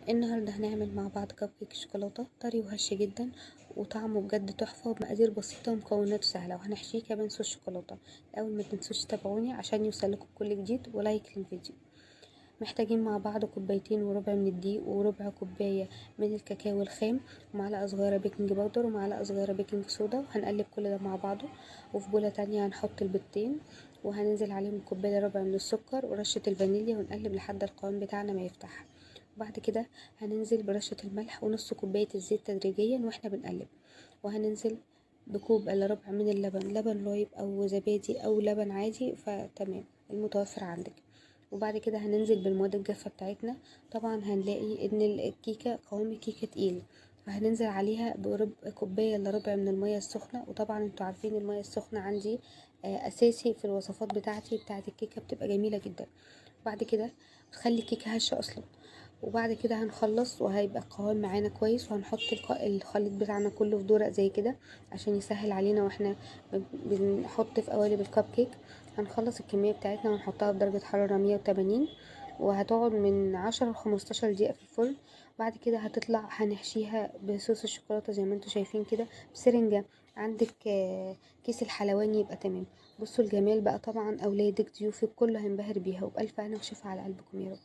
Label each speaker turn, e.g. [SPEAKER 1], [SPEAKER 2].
[SPEAKER 1] النهاردة هنعمل مع بعض كب كيك شوكولاتة طري وهش جدا وطعمه بجد تحفة وبمقادير بسيطة ومكوناته سهلة، وهنحشيه كمان صوص شوكولاتة. الأول متنسوش تتابعوني عشان يوصلكوا كل جديد ولايك للفيديو. محتاجين مع بعض كوبايتين وربع من الدقيق وربع كوباية من الكاكاو الخام ومعلقة صغيرة بيكنج باودر ومعلقة صغيرة بيكنج صودا، وهنقلب كل ده مع بعضه. وفي بولة تانية هنحط البيضتين وهننزل عليهم كوباية ربع من السكر ورشة الفانيليا ونقلب لحد القوام بتاعنا ما يفتح. وبعد كده هننزل برشة الملح ونص كوباية الزيت تدريجيا واحنا بنقلب، وهننزل بكوب الا ربع من اللبن، لبن رايب او زبادي او لبن عادي فتمام المتوفر عندك. وبعد كده هننزل بالمواد الجافة بتاعتنا. طبعا هنلاقي ان الكيكة قوام الكيكة تقيل، فهننزل عليها بربع كوباية الا ربع من المية السخنة. وطبعا انتوا عارفين المية السخنة عندي اساسي في الوصفات بتاعتي بتاعت الكيكة، بتبقى جميلة جدا. بعد كده بتخلي الكيكة هشة اصلا. وبعد كده هنخلص وهيبقى القوام معانا كويس، وهنحط الخليط بتاعنا كله في دورق زي كده عشان يسهل علينا واحنا بنحط في قوالب الكب كيك. هنخلص الكمية بتاعتنا ونحطها بدرجة حرارة 180، وهتقعد من 10 ل15 دقيقة في الفرن. بعد كده هتطلع هنحشيها بصوص الشوكولاتة زي ما انتوا شايفين كده بسرنجة. عندك كيس الحلواني يبقى تمام. بصوا الجمال بقى، طبعا اولادك ضيوفك كله هينبهر بيها، وبألف هنا وشفا على قلبكم يا رب.